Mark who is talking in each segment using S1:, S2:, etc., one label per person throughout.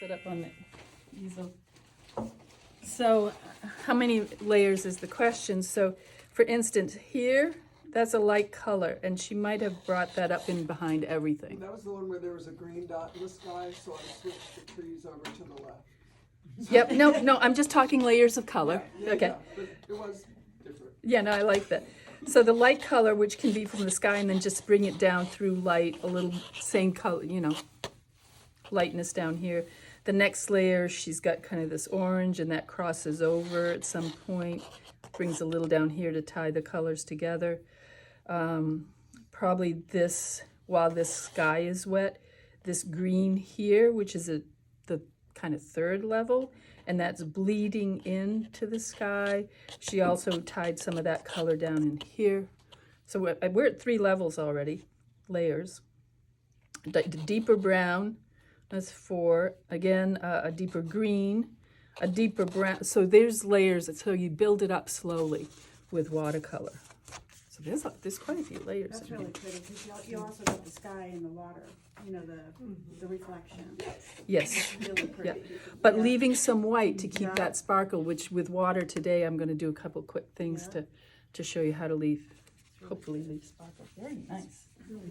S1: Set up on the easel. So how many layers is the question? So for instance, here, that's a light color, and she might have brought that up in behind everything.
S2: That was the one where there was a green dot in the sky, so I switched the trees over to the left.
S1: Yep, no, I'm just talking layers of color.
S2: Yeah,
S1: Okay.
S2: yeah, but it was different.
S1: Yeah, no, I like that. So the light color, which can be from the sky, and then just bring it down through light, a little same color, you know, lightness down here. The next layer, she's got kind of this orange, and that crosses over at some point. Brings a little down here to tie the colors together. Probably this, while this sky is wet, this green here, which is the kind of third level, and that's bleeding into the sky. She also tied some of that color down in here. So we're at 3 levels already, layers. The deeper brown, that's 4. Again, a deeper green, a deeper brown. So there's layers, so you build it up slowly with watercolor. So there's quite a few layers.
S3: That's really pretty, because you also got the sky and the water, you know, the reflection.
S1: Yes.
S3: It's really pretty.
S1: Yeah. But
S3: Yeah.
S1: leaving some white to keep
S3: Yeah.
S1: that sparkle, which with water today, I'm going to do a couple quick things
S3: Yeah.
S1: to show you how to hopefully leave sparkle. Very nice.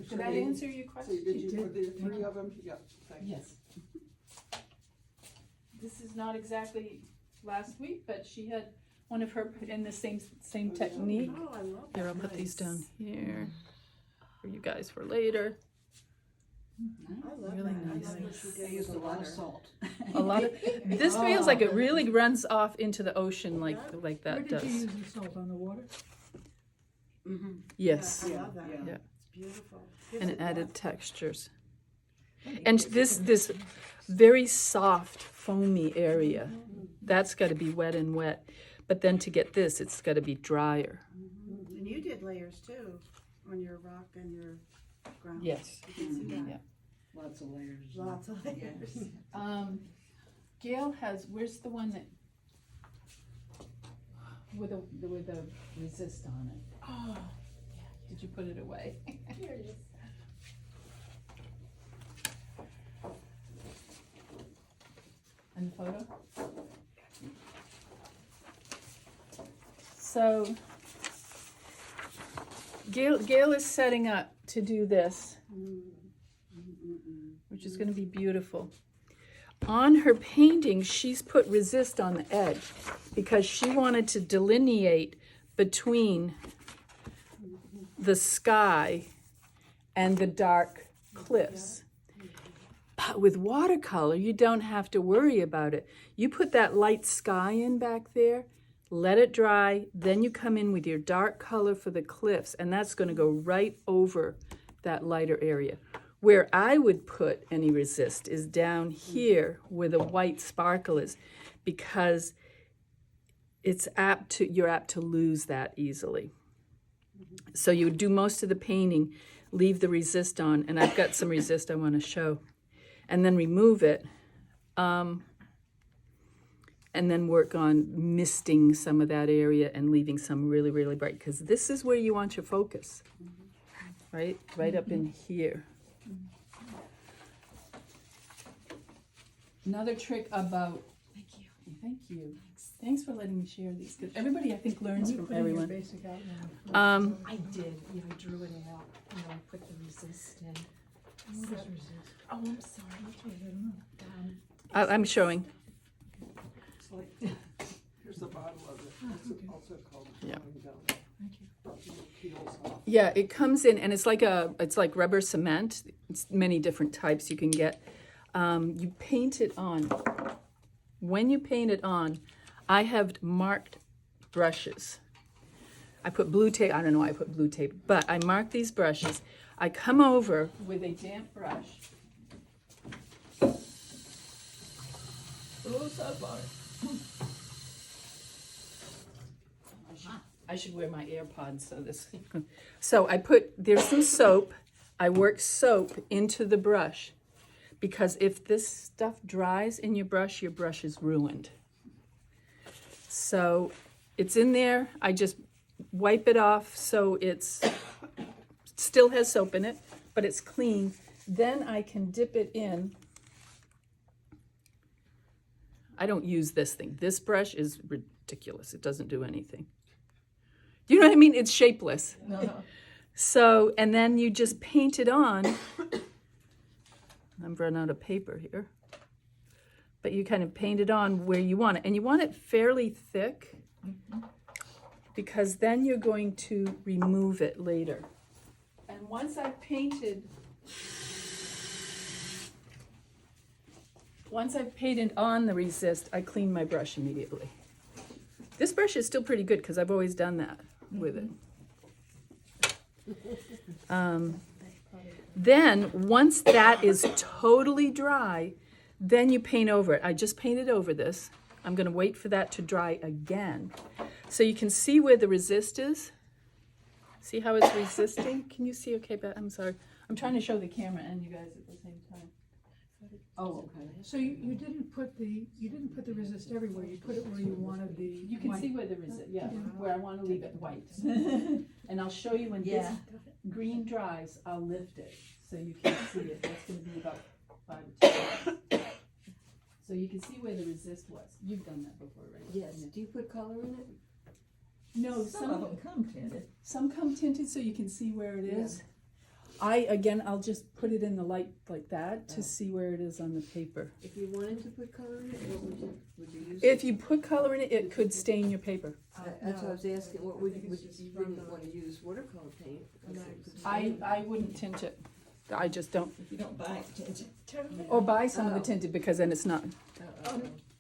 S1: Did that answer your
S2: So
S1: question?
S2: did you put the 3 of them? Yeah, thank you.
S1: Yes. This is not exactly last week, but she had one of her in the same technique.
S3: Oh, I love that.
S1: Here, I'll put these down here for you guys for later.
S3: I love
S1: Really
S3: that.
S1: nice.
S3: I love what she did
S4: I
S3: with
S4: used
S3: the
S4: a lot of
S3: water.
S4: salt.
S1: A lot of this feels like it really runs off into the ocean like
S5: Where
S1: that
S5: did you
S1: does.
S5: use the salt on the water?
S4: Mm-hmm.
S1: Yes.
S3: Yeah, I love that.
S1: Yeah.
S3: It's beautiful.
S1: And it added textures. And this very soft, foamy area, that's got to be wet and wet. But then to get this, it's got to be drier.
S3: And you did layers too, on your rock and your ground.
S1: Yes.
S3: You can see that.
S1: Yeah.
S4: Lots of layers.
S3: Lots of layers.
S1: Gail has, where's the one that, with a resist on it? Oh, yeah. Did you put it away? Here it is. And the photo? So, Gail is setting up to do this, which is going to be beautiful. On her painting, she's put resist on the edge because she wanted to delineate between the sky and the dark cliffs. But with watercolor, you don't have to worry about it. You put that light sky in back there, let it dry, then you come in with your dark color for the cliffs, and that's going to go right over that lighter area. Where I would put any resist is down here where the white sparkle is, because you're apt to lose that easily. So you would do most of the painting, leave the resist on, and I've got some resist I want to show, and then remove it, and then work on misting some of that area and leaving some really, really bright, because this is where you want your focus, right? Right up in here. Another trick about, thank you. Thanks for letting me share these, because everybody I think learns from everyone.
S5: Basic outline.
S6: I did, yeah, I drew it out, you know, I put the resist in.
S5: What is resist?
S6: Oh, I'm sorry.
S5: I don't know.
S1: I'm showing.
S2: It's like, here's the bottle of it. It's also called
S1: Yeah.
S2: drawing down.
S5: Thank you.
S2: It peels off.
S1: Yeah, it comes in, and it's like rubber cement. It's many different types you can get. You paint it on. When you paint it on, I have marked brushes. I put blue tape. I don't know why I put blue tape, but I mark these brushes. I come over with a damp brush. Oh, so far. I should wear my AirPods so this. So there's some soap. I work soap into the brush, because if this stuff dries in your brush is ruined. So it's in there. I just wipe it off so it's still has soap in it, but it's clean. Then I can dip it in I don't use this thing. This brush is ridiculous. It doesn't do anything. Do you know what I mean? It's shapeless.
S5: No.
S1: So, and then you just paint it on. I'm running out of paper here. But you kind of paint it on where you want it. And you want it fairly thick because then you're going to remove it later. And once I've painted on the resist, I clean my brush immediately. This brush is still pretty good because I've always done that with it. Then, once that is totally dry, then you paint over it. I just painted over this. I'm going to wait for that to dry again. So you can see where the resist is. See how it's resisting? Can you see okay, Beth? I'm sorry. I'm trying to show the camera and you guys at the same time.
S4: Oh, okay.
S5: So you didn't put the resist everywhere, you put it where you wanted the.
S1: You can
S5: white.
S1: see where the resist, yeah, where I want to leave it white. And I'll show you when this green dries, I'll lift it so you can see it. That's going to be about 5 or 10 minutes. So you can see where the resist was. You've done that before, right?
S4: Yes. Do you put color in it?
S1: No,
S6: Some of them come tinted.
S1: some come tinted so you can see where it is. I'll just put it in the light like that to see where it is on the paper.
S4: If you wanted to put color in it, what would you use?
S1: If you put color in it, it could stain your paper.
S4: That's what I was asking, what would you wouldn't want to use watercolor paint? because it could stain.
S1: I wouldn't tint it. I just don't.
S6: You don't buy it tinted.
S1: Or buy some of the
S4: Oh.
S1: tinted because then it's not,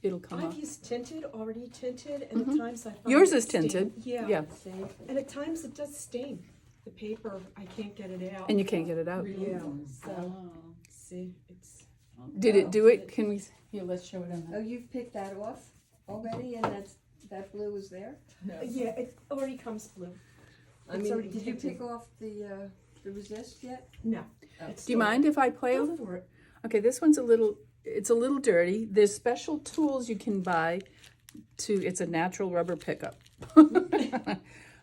S1: it'll come
S7: I've
S1: off.
S7: used tinted, already tinted, and at times I find
S1: Yours
S7: it
S1: is
S7: stain-
S1: tinted, yeah.
S4: Stain?
S7: And at times it does stain. The paper, I can't get it out.
S1: And you can't get it out.
S7: Yeah, so,
S4: Oh.
S7: see, it's,
S1: Did it do it? Can we, here, let's show it on
S4: Oh,
S1: that.
S4: you've picked that off already, and that blue is there?
S7: yeah, it already comes blue.
S4: I
S7: It's
S4: mean,
S7: already
S4: did you
S7: tinted.
S4: pick off the resist yet?
S7: No.
S4: Oh.
S7: it's
S1: Do you
S7: still-
S1: mind if I play
S7: Go
S1: with it?
S7: for it.
S1: Okay, this one's it's a little dirty. There's special tools you can buy it's a natural rubber pickup.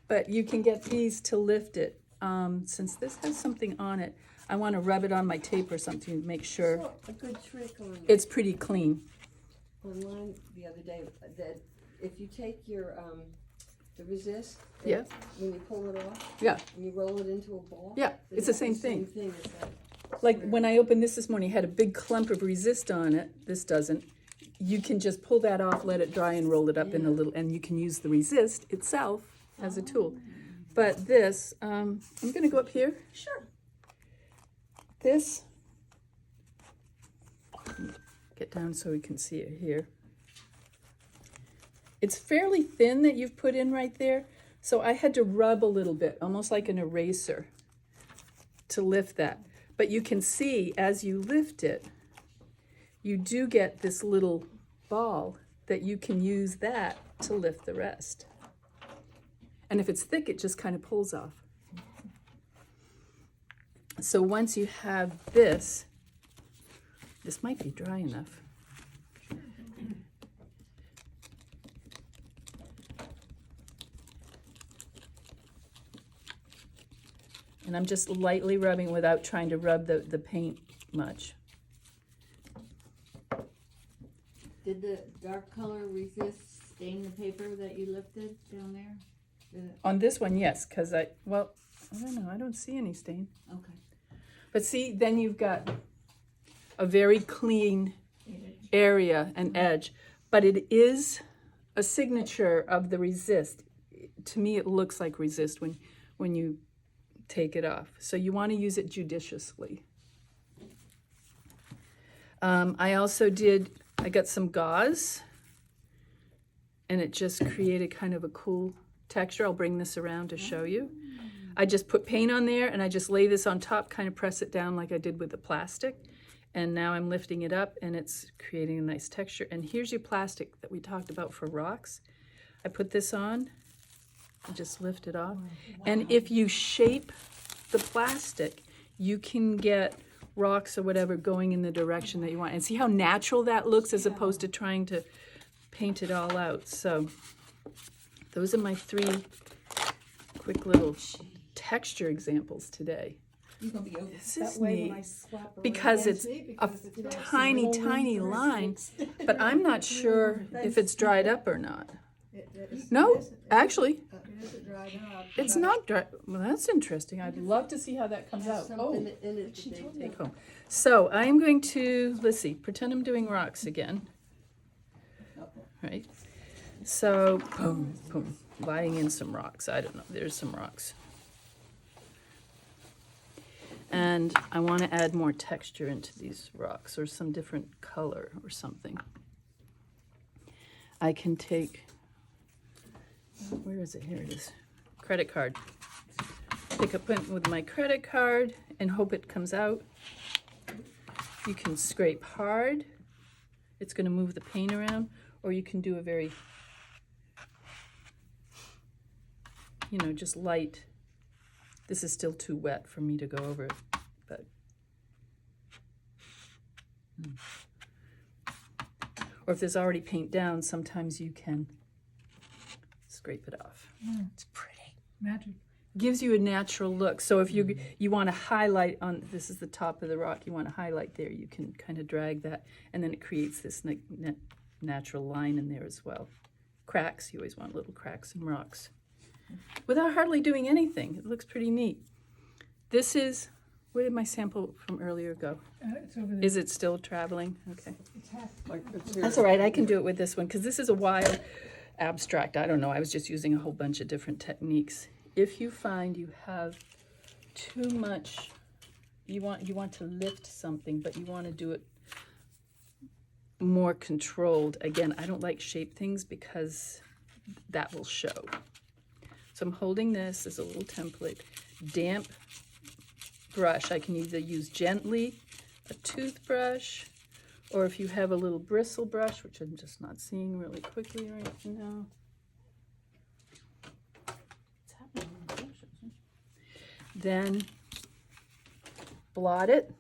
S1: But you can get these to lift it. Since this has something on it, I want to rub it on my tape or something to make sure
S4: Saw a good trick on
S1: it's pretty clean.
S4: online the other day, that if you take your, the resist.
S1: Yeah.
S4: When you pull it off,
S1: Yeah,
S4: and you roll it into a ball.
S1: yeah, it's the
S4: does
S1: same thing.
S4: Same thing as that.
S1: Like when I opened this morning, it had a big clump of resist on it. This doesn't. You can just pull that off, let it dry, and roll it up in a little, and you can use the resist itself as a tool. But this, I'm going to go up here.
S7: Sure.
S1: This, get down so we can see it here. It's fairly thin that you've put in right there, so I had to rub a little bit, almost like an eraser, to lift that. But you can see as you lift it, you do get this little ball that you can use that to lift the rest. And if it's thick, it just kind of pulls off. So once you have this might be dry enough. And I'm just lightly rubbing without trying to rub the paint much.
S8: Did the dark color resist stain the paper that you lifted down there? Did it?
S1: On this one, yes, because I don't know, I don't see any stain.
S8: Okay.
S1: But see, then you've got a very clean area and edge, but it is a signature of the resist. To me, it looks like resist when you take it off. So you want to use it judiciously. I got some gauze, and it just created kind of a cool texture. I'll bring this around to show you. I just put paint on there, and I just lay this on top, kind of press it down like I did with the plastic. And now I'm lifting it up, and it's creating a nice texture. And here's your plastic that we talked about for rocks. I put this on, and just lift it off. And if you shape the plastic, you can get rocks or whatever going in the direction that you want. And see how natural that looks as opposed to trying to paint it all out. So those are my 3 quick little texture examples today.
S6: You're gonna be over.
S1: This
S7: That
S1: is
S7: way when I
S1: neat,
S7: slap around.
S1: because it's
S5: neat
S1: a
S5: because it's
S1: tiny, tiny line, but I'm not sure if it's dried up or not. No, actually,
S5: It isn't dried up.
S1: it's not dry. Well, that's interesting. I'd love to see how that comes out.
S4: Something
S1: Oh,
S4: in it that they
S1: take home. So I am going to, let's see, pretend I'm doing rocks again. Right? So, boom, boom, lighting in some rocks. I don't know, there's some rocks. And I want to add more texture into these rocks, or some different color or something. I can take, where is it? Here it is. Credit card. Pick a pen with my credit card and hope it comes out. You can scrape hard. It's going to move the paint around, or you can do a very, you know, just light. This is still too wet for me to go over it, but. Or if there's already paint down, sometimes you can scrape it off.
S5: It's pretty. Magic.
S1: Gives you a natural look. So if you want to highlight on, this is the top of the rock, you want to highlight there, you can kind of drag that, and then it creates this natural line in there as well. Cracks, you always want little cracks in rocks. Without hardly doing anything, it looks pretty neat. This is, where did my sample from earlier go?
S5: It's over there.
S1: Is it still traveling? Okay.
S5: It's half.
S2: Like, it's here.
S1: That's all right, I can do it with this one, because this is a wild abstract. I don't know, I was just using a whole bunch of different techniques. If you find you have too much, you want to lift something, but you want to do it more controlled. Again, I don't like shape things because that will show. So I'm holding this as a little template. Damp brush, I can either use gently, a toothbrush, or if you have a little bristle brush, which I'm just not seeing really quickly right now. Then blot it,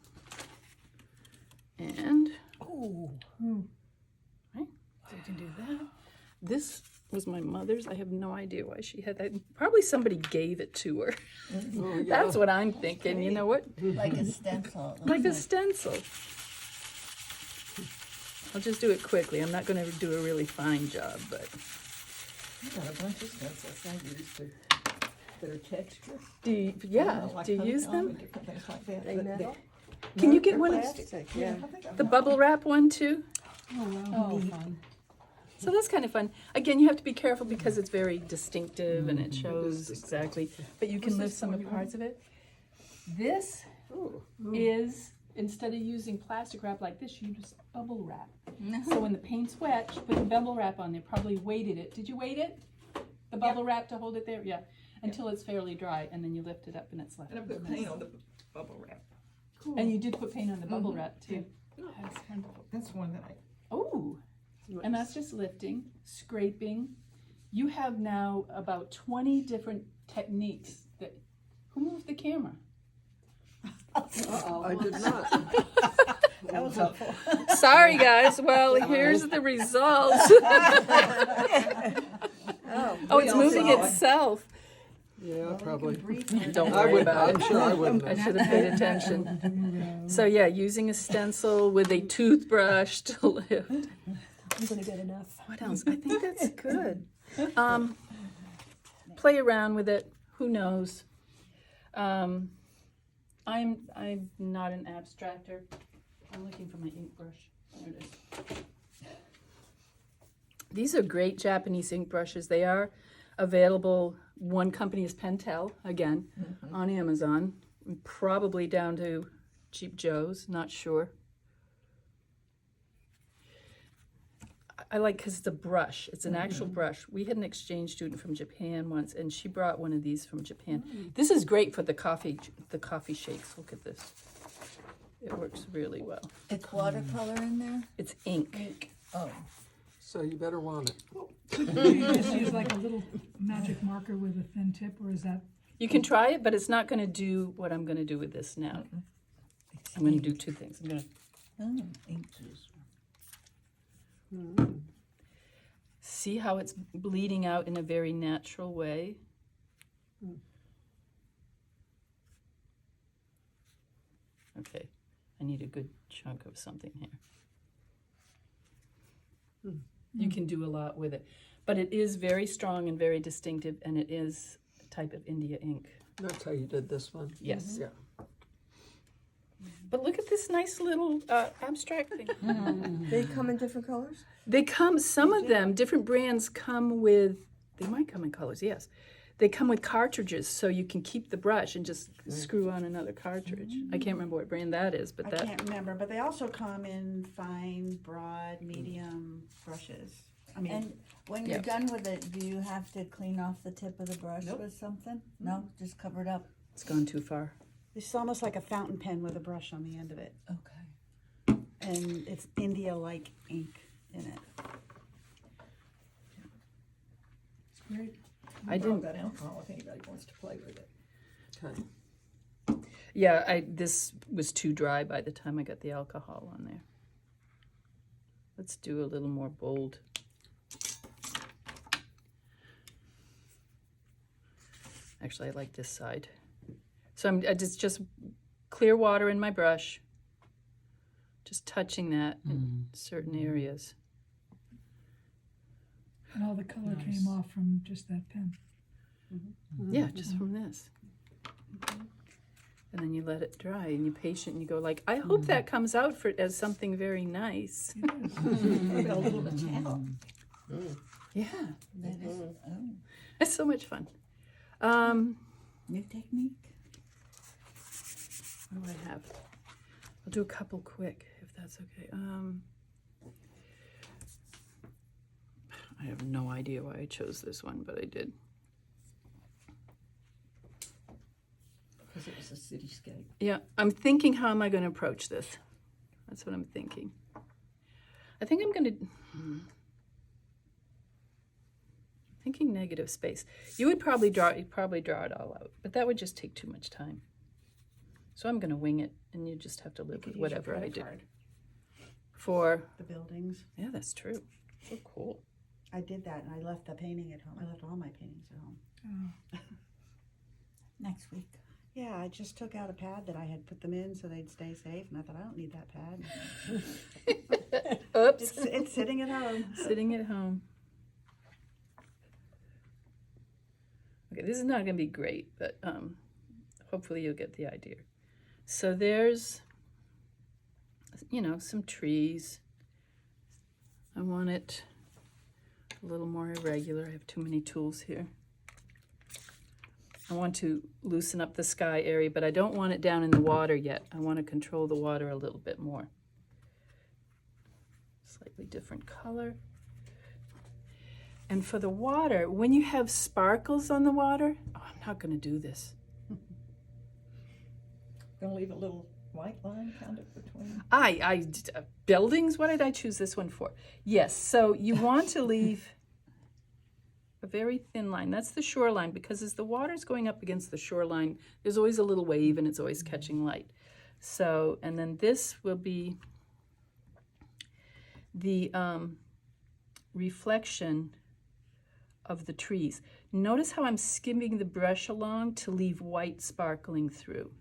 S1: and right, so you can do that. This was my mother's. I have no idea why she had that. Probably somebody gave it to her.
S2: Oh, yeah.
S1: That's what I'm thinking. You know what?
S8: Like a stencil.
S1: Like a stencil. I'll just do it quickly. I'm not going to do a really fine job, but
S6: I got a bunch of stencils I used to, that are texture.
S1: do you, yeah? Do you use them?
S6: Different things like that.
S7: They metal?
S1: Can you get one of
S7: Plastic,
S6: Yeah,
S7: yeah.
S6: I think I've
S1: the
S6: got-
S1: bubble wrap one too?
S5: Oh,
S7: fun.
S1: So that's kind of fun. Again, you have to be careful because it's very distinctive and it shows exactly, but you can lift some of parts of it. This is, instead of using plastic wrap like this, you just bubble wrap. So when the paint's wet, you put the bubble wrap on there, probably weighted it. Did you weight it? The bubble wrap to hold it there? Yeah. Until it's fairly dry, and then you lift it up and it's left.
S6: And I put paint on the bubble wrap.
S1: And you did put paint on the bubble wrap too. That's wonderful.
S6: That's one that I,
S1: Oh, and that's just lifting, scraping. You have now about 20 different techniques that, who moved the camera?
S2: I did not.
S7: That was helpful.
S1: Sorry guys, well, here's the results. Oh, it's moving itself.
S2: Yeah, probably.
S1: Don't
S2: I
S1: worry
S2: would,
S1: about
S2: I'm
S1: it.
S2: sure I wouldn't
S1: I
S2: have.
S1: should have paid attention. So yeah, using a stencil with a toothbrush to lift.
S7: I'm gonna get enough.
S1: What else? I think that's good. Play around with it. Who knows? I'm not an abstractor. I'm looking for my ink brush. There it is. These are great Japanese ink brushes. They are available. One company is Pentel, again, on Amazon. Probably down to Cheap Joe's, not sure. I like because it's a brush. It's an actual brush. We had an exchange student from Japan once, and she brought one of these from Japan. This is great for the coffee shakes. Look at this. It works really well.
S8: It's watercolor in there?
S1: It's ink.
S8: Oh.
S2: So you better want it.
S5: you just use like a little magic marker with a thin tip, or is that?
S1: You can try it, but it's not going to do what I'm going to do with this now. I'm going to do two things. I'm going to
S8: Oh, ink juice.
S1: see how it's bleeding out in a very natural way. Okay, I need a good chunk of something here. You can do a lot with it, but it is very strong and very distinctive, and it is a type of India ink.
S2: That's how you did this one?
S1: Yes.
S2: Yeah.
S1: But look at this nice little abstract thing.
S4: They come in different colors?
S1: They come, some of them, different brands come with, they might come in colors, yes. They come with cartridges, so you can keep the brush and just screw on another cartridge. I can't remember what brand that is, but
S3: I
S1: that,
S3: can't remember, but they also come in fine, broad, medium brushes. I mean,
S8: And when you're
S1: Yeah.
S8: done with it, do you have to clean off the tip of the brush
S3: Nope.
S8: with something? No, just cover it up.
S1: it's gone too far.
S3: it's almost like a fountain pen with a brush on the end of it.
S8: Okay.
S3: And it's India-like ink in it.
S6: It's great.
S1: I didn't-
S6: Got alcohol if anybody wants to play with it.
S2: Okay.
S1: Yeah, this was too dry by the time I got the alcohol on there. Let's do a little more bold. Actually, I like this side. So I just clear water in my brush, just touching that in certain areas.
S5: And all the color came off from just that pen.
S1: Yeah, just from this. And then you let it dry and you're patient and you go like, I hope that comes out as something very nice.
S6: Maybe a little bit channel.
S1: Yeah,
S8: That is, oh,
S1: it's so much fun.
S8: new technique.
S1: What do I have? I'll do a couple quick, if that's okay. I have no idea why I chose this one, but I did.
S6: Because it was a cityscape.
S1: Yeah, I'm thinking, how am I going to approach this? That's what I'm thinking. I think I'm going to... Thinking negative space. You would probably draw it all out, but that would just take too much time. So I'm going to wing it, and you just have to live
S3: You
S1: with
S3: could use your
S1: whatever I
S3: credit
S1: do.
S3: card,
S1: For...
S3: the buildings.
S1: Yeah, that's true. So cool.
S3: I did that, and I left the painting at home. I left all my paintings at home.
S8: Next week.
S3: Yeah, I just took out a pad that I had put them in so they'd stay safe, and I thought, I don't need that pad.
S1: Oops.
S3: It's sitting at home.
S1: Sitting at home. Okay, this is not going to be great, but hopefully you'll get the idea. So there's, some trees. I want it a little more irregular. I have too many tools here. I want to loosen up the sky area, but I don't want it down in the water yet. I want to control the water a little bit more. Slightly different color. And for the water, when you have sparkles on the water, I'm not going to do this.
S6: Gonna leave a little white line kind of between.
S1: Buildings, what did I choose this one for? Yes, so you want to leave a very thin line. That's the shoreline, because as the water's going up against the shoreline, there's always a little wave and it's always catching light. So, and then this will be the reflection of the trees. Notice how I'm skimming the brush along to leave white sparkling through,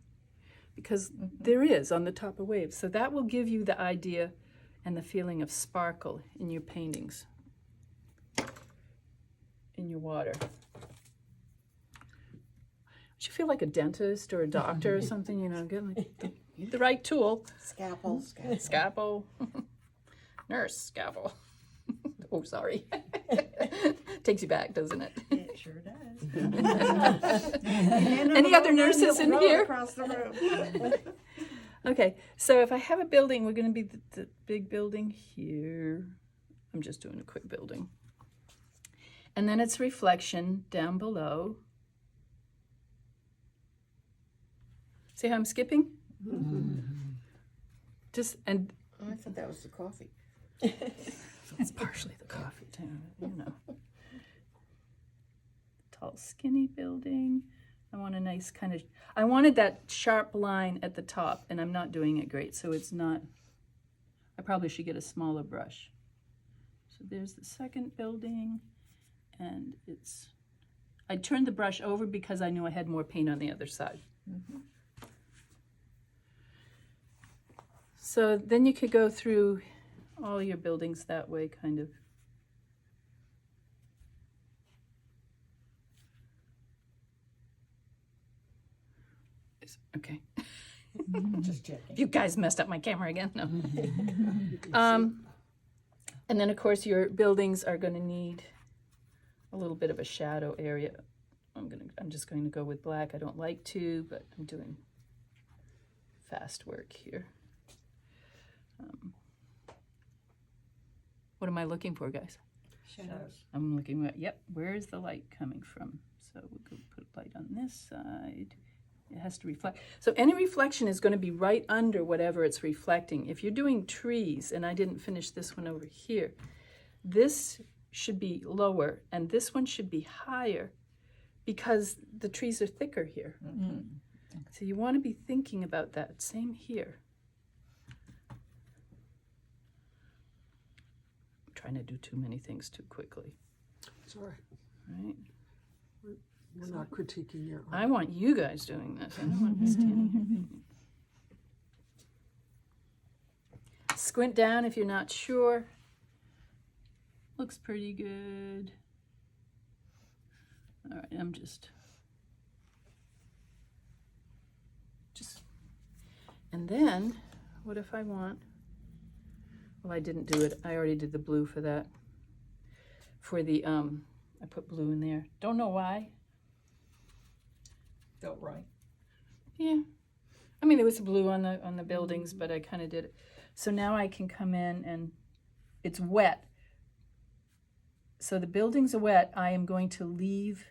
S1: because there is on the top of waves. So that will give you the idea and the feeling of sparkle in your paintings, in your water. You feel like a dentist or a doctor or something, getting the right tool.
S3: Scalpel.
S1: Scalpel. Nurse, scalpel. Oh, sorry. Takes you back, doesn't it?
S3: It sure does.
S1: Any other nurses in here?
S3: Across the room.
S1: Okay, so if I have a building, we're going to be the big building here. I'm just doing a quick building. And then it's reflection down below. See how I'm skipping? Just, and
S6: Oh, I thought that was the coffee.
S1: it's partially the coffee too, Tall, skinny building. I want a nice kind of, I wanted that sharp line at the top, and I'm not doing it great, so it's not, I probably should get a smaller brush. So there's the second building, and I turned the brush over because I knew I had more paint on the other side. So then you could go through all your buildings that way, kind of. Okay.
S6: Just checking.
S1: You guys messed up my camera again. No. And then of course your buildings are going to need a little bit of a shadow area. I'm just going to go with black. I don't like to, but I'm doing fast work here. What am I looking for, guys?
S3: Shadows.
S1: I'm looking at, yep, where is the light coming from? So we'll go put light on this side. It has to reflect. So any reflection is going to be right under whatever it's reflecting. If you're doing trees, and I didn't finish this one over here, this should be lower and this one should be higher because the trees are thicker here.
S6: Mm-hmm.
S1: So you want to be thinking about that. Same here. I'm trying to do too many things too quickly.
S2: It's all right.
S1: Right?
S2: We're not critiquing your art.
S1: I want you guys doing this. I don't want to be standing here. Squint down if you're not sure. Looks pretty good. All right, I'm just, and then what if I want, well, I didn't do it. I already did the blue for that. For the, I put blue in there. Don't know why.
S6: Felt right.
S1: Yeah, I mean there was blue on the buildings, but I kind of did it. So now I can come in and it's wet. So the buildings are wet. I am going to leave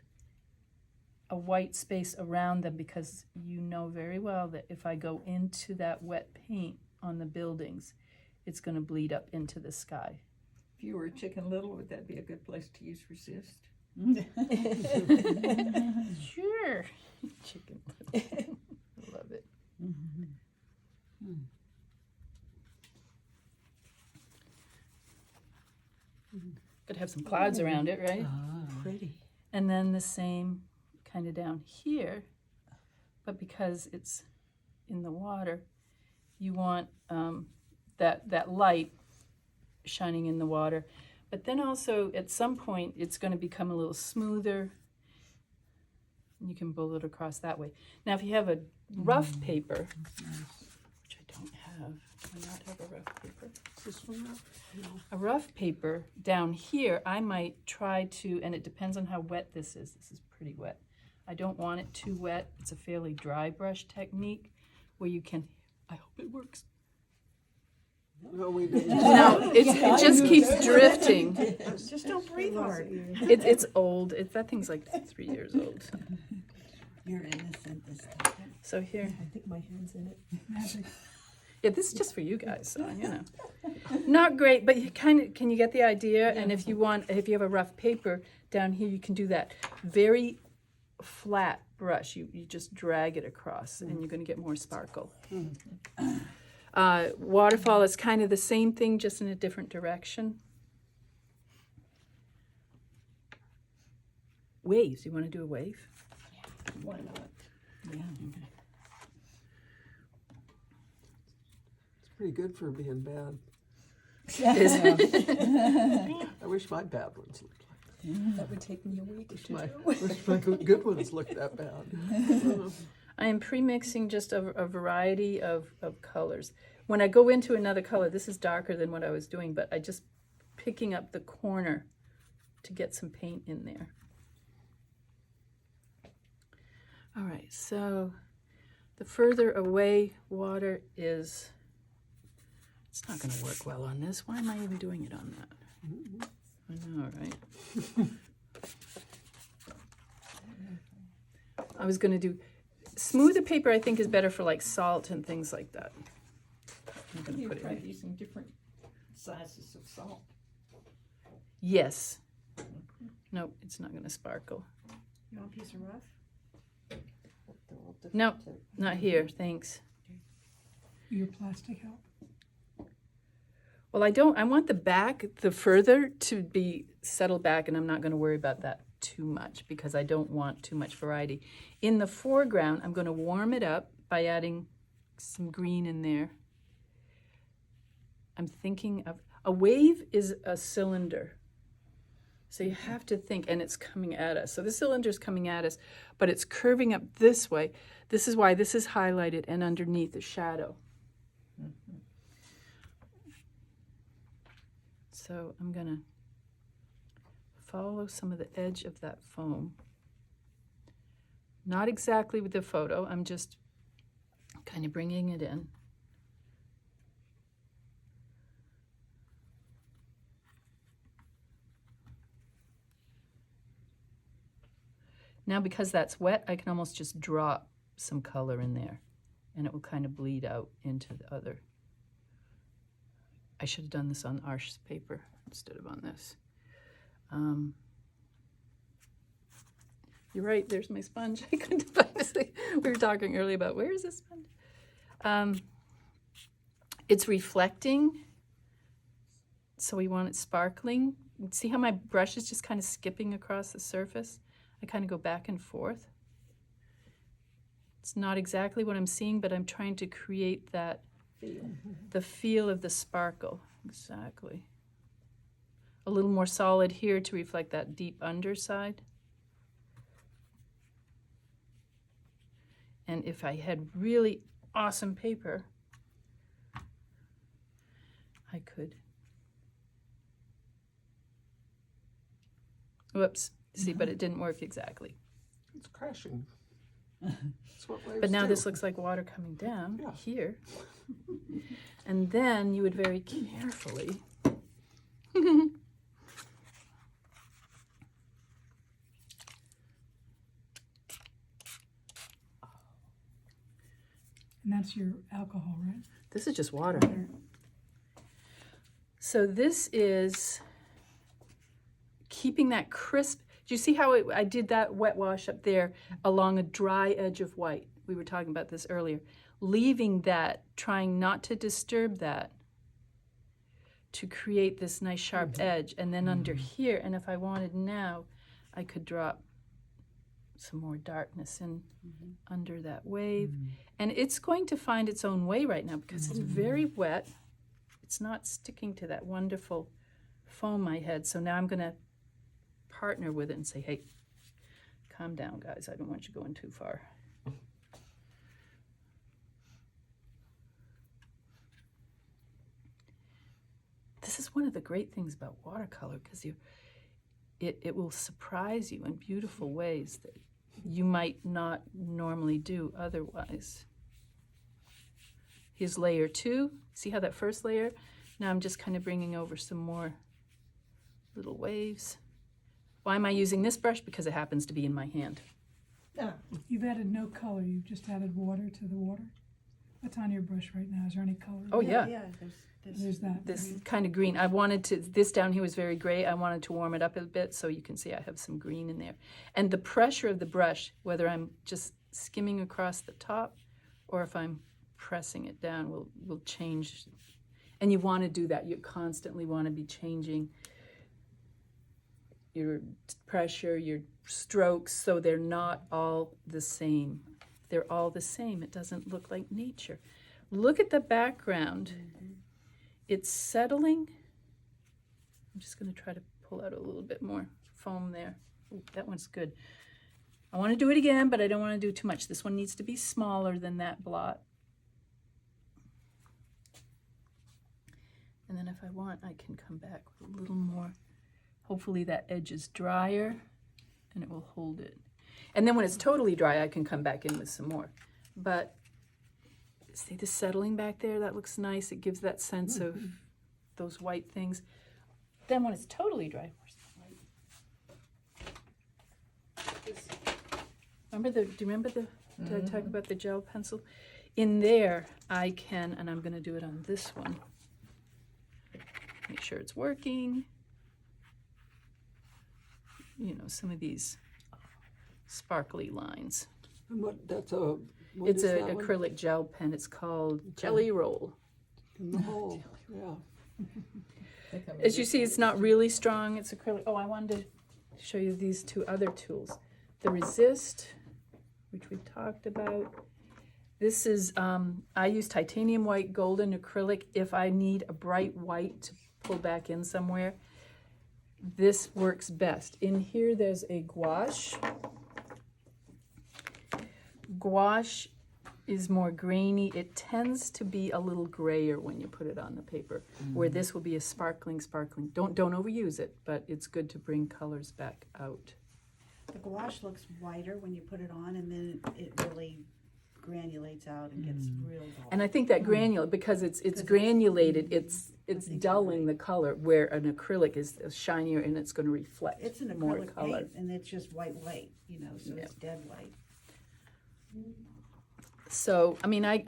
S1: a white space around them because you know very well that if I go into that wet paint on the buildings, it's going to bleed up into the sky.
S6: If you were a Chicken Little, would that be a good place to use resist?
S1: Sure. Chicken. Love it. Could have some clouds around it, right?
S6: Pretty.
S1: And then the same kind of down here, but because it's in the water, you want that light shining in the water. But then also at some point it's going to become a little smoother. And you can build it across that way. Now if you have a rough paper, which I don't have, do I not have a rough paper?
S2: This one up? No.
S1: A rough paper down here, I might try to, and it depends on how wet this is. This is pretty wet. I don't want it too wet. It's a fairly dry brush technique where you can, I hope it works.
S2: No, we didn't.
S1: No, it just keeps drifting.
S3: Just don't breathe hard.
S1: It's old. That thing's like 3 years old. So.
S3: You're innocent this time.
S1: So here,
S7: I think my hand's in it.
S1: yeah, this is just for you guys, so you know. Not great, but you kind of, can you get the idea? And if you have a rough paper down here, you can do that. Very flat brush. You just drag it across, and you're going to get more sparkle. Waterfall is kind of the same thing, just in a different direction. Waves. You want to do a wave?
S6: Why not?
S1: Yeah.
S2: It's pretty good for being bad. I wish my bad ones looked like
S7: That would take me a week to
S2: that.
S7: do.
S2: Wish my good ones looked that bad.
S1: I am pre-mixing just a variety of colors. When I go into another color, this is darker than what I was doing, but I just picking up the corner to get some paint in there. All right, so the further away water is, it's not going to work well on this. Why am I even doing it on that? I know, right? I was going to do smoother paper. I think is better for like salt and things like that. I'm going to
S6: You're
S1: put it
S6: probably
S1: in.
S6: using different sizes of salt.
S1: Yes. Nope, it's not going to sparkle.
S3: You want a piece of rough?
S1: No, not here. Thanks.
S5: Your plastic help?
S1: Well, I want the back, the further to be settled back, and I'm not going to worry about that too much because I don't want too much variety. In the foreground, I'm going to warm it up by adding some green in there. I'm thinking of, a wave is a cylinder. So you have to think, and it's coming at us. So the cylinder's coming at us, but it's curving up this way. This is why this is highlighted and underneath is shadow. So I'm gonna follow some of the edge of that foam. Not exactly with the photo, I'm just kind of bringing it in. Now because that's wet, I can almost just drop some color in there and it will kind of bleed out into the other. I should have done this on Arsh's paper instead of on this. You're right, there's my sponge. I couldn't find this thing. We were talking earlier about where is this sponge? It's reflecting, so we want it sparkling. See how my brush is just kind of skipping across the surface? I kind of go back and forth. It's not exactly what I'm seeing, but I'm trying to create that, the feel of the sparkle. Exactly. A little more solid here to reflect that deep underside. And if I had really awesome paper, I could. Whoops. See, but it didn't work exactly.
S2: It's crashing. That's what waves
S1: But now
S2: do.
S1: this looks like water coming down
S2: Yeah.
S1: here. And then you would very carefully
S5: And that's your alcohol, right?
S1: This is just water. So this is keeping that crisp. Do you see how I did that wet wash up there along a dry edge of white? We were talking about this earlier. Leaving that, trying not to disturb that to create this nice sharp edge. And then under here, and if I wanted now, I could drop some more darkness in under that wave. And it's going to find its own way right now because it's very wet. It's not sticking to that wonderful foam I had. So now I'm going to partner with it and say, hey, calm down, guys. I don't want you going too far. This is one of the great things about watercolor because it will surprise you in beautiful ways that you might not normally do otherwise. Here's layer 2. See how that first layer? Now I'm just kind of bringing over some more little waves. Why am I using this brush? Because it happens to be in my hand.
S5: You've added no color, you've just added water to the water. What's on your brush right now? Is there any color?
S1: Oh, yeah.
S3: Yeah,
S5: There's that.
S1: This kind of green. I wanted to, this down here was very gray. I wanted to warm it up a bit so you can see I have some green in there. And the pressure of the brush, whether I'm just skimming across the top or if I'm pressing it down, will change. And you want to do that. You constantly want to be changing your pressure, your strokes, so they're not all the same. They're all the same. It doesn't look like nature. Look at the background. It's settling. I'm just going to try to pull out a little bit more foam there. Ooh, that one's good. I want to do it again, but I don't want to do too much. This one needs to be smaller than that blot. And then if I want, I can come back with a little more. Hopefully that edge is drier and it will hold it. And then when it's totally dry, I can come back in with some more. But see the settling back there? That looks nice. It gives that sense of those white things. Then when it's totally dry, where's the white? Remember do you remember did I talk about the gel pencil? In there, I can, and I'm going to do it on this one. Make sure it's working. You know, some of these sparkly lines.
S2: And that's a, what
S1: It's
S2: is
S1: an
S2: that one?
S1: acrylic gel pen. It's called Jelly Roll.
S2: In the hole, yeah.
S1: As you see, it's not really strong. It's acrylic. Oh, I wanted to show you these two other tools. The Resist, which we've talked about. This is, I use titanium white, golden acrylic. If I need a bright white to pull back in somewhere, this works best. In here, there's a gouache. Gouache is more grainy. It tends to be a little grayer when you put it on the paper, where this will be a sparkling. Don't overuse it, but it's good to bring colors back out.
S3: The gouache looks whiter when you put it on, and then it really granulates out and gets real dull.
S1: And I think that granule, because it's granulated, it's dulling the color, where an acrylic is shinier and it's going to reflect
S3: It's an
S1: more
S3: acrylic
S1: color.
S3: paint, and it's just white, you know, so it's dead white.
S1: So, I mean, I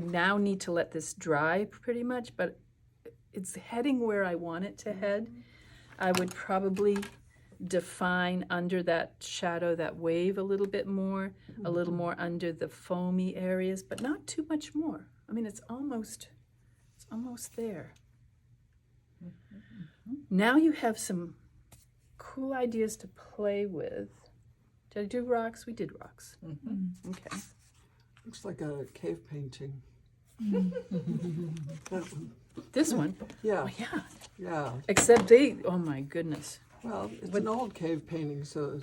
S1: now need to let this dry pretty much, but it's heading where I want it to head. I would probably define under that shadow, that wave a little bit more, a little more under the foamy areas, but not too much more. I mean, it's almost there. Now you have some cool ideas to play with. Did I do rocks? We did rocks. Okay.
S2: Looks like a cave painting.
S1: This one?
S2: Yeah,
S1: Oh, yeah.
S2: yeah.
S1: Except oh my goodness.
S2: Well, it's an old cave painting, so,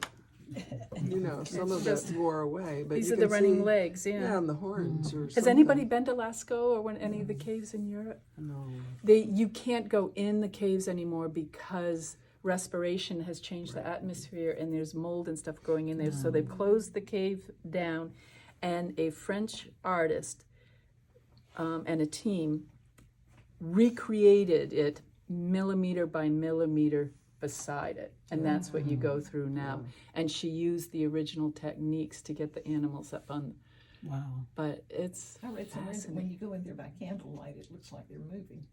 S2: you know, some of
S1: just-
S2: it wore away. But
S1: These
S2: you
S1: are the
S2: can
S1: running
S2: see-
S1: legs,
S2: Yeah, and the horns or
S1: Has
S2: something.
S1: anybody been to Lascaux or any of the caves in Europe?
S2: No.
S1: You can't go in the caves anymore because respiration has changed the atmosphere and there's mold and stuff going in there. So they've closed the cave down, and a French artist and a team recreated it millimeter by millimeter beside it. And that's what you go through now. And she used the original techniques to get the animals up on.
S6: Wow.
S1: But it's
S6: I read somewhere that when
S1: fascinating.
S6: you go in there by candlelight, it looks like they're moving.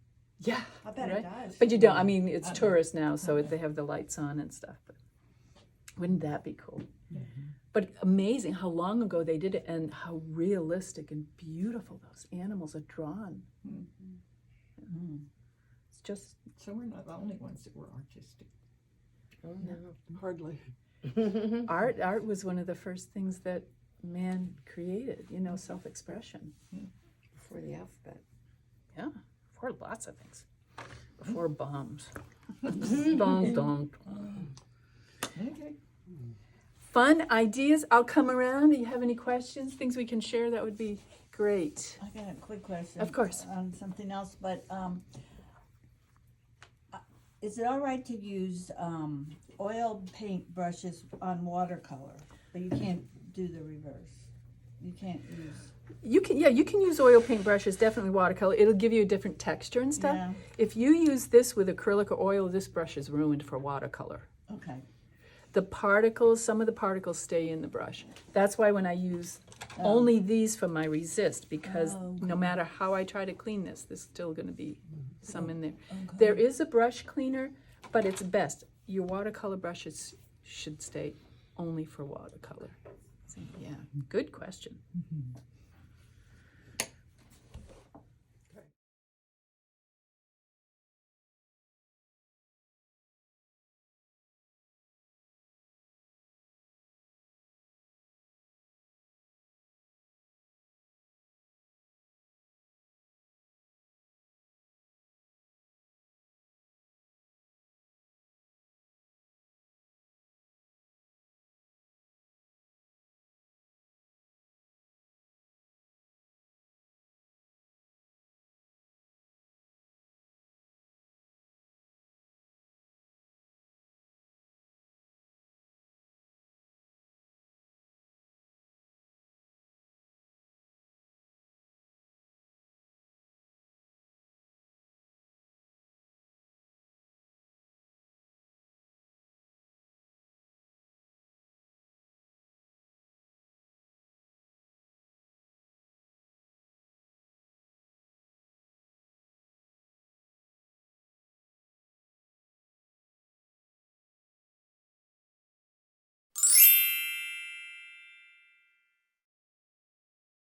S1: Yeah,
S3: I bet
S1: right?
S3: it does.
S1: But you don't, I mean, it's
S6: I know.
S1: tourists now, so they have the lights on and stuff. But wouldn't that be cool? But amazing how long ago they did it and how realistic and beautiful those animals are drawn. It's just,
S6: So we're not the only ones that were artistic.
S4: Oh, no.
S2: Hardly.
S1: art was one of the first things that man created, you know, self-expression.
S4: Before the alphabet.
S1: Yeah, for lots of things. Before bombs. Dong, dong.
S6: Okay.
S1: Fun ideas. I'll come around. Do you have any questions, things we can share? That would be great.
S3: I got a quick question.
S1: Of course.
S3: On something else, but is it all right to use oil paint brushes on watercolor, but you can't do the reverse? You can't use.
S1: You can use oil paint brushes, definitely watercolor. It'll give you a different texture and stuff.
S3: Yeah.
S1: If you use this with acrylic or oil, this brush is ruined for watercolor.
S3: Okay.
S1: The particles, some of the particles stay in the brush. That's why when I use only these for my resist, because no matter how I try to clean this, there's still going to be some in there. There is a brush cleaner, but it's best. Your watercolor brushes should stay only for watercolor. So, yeah, good question.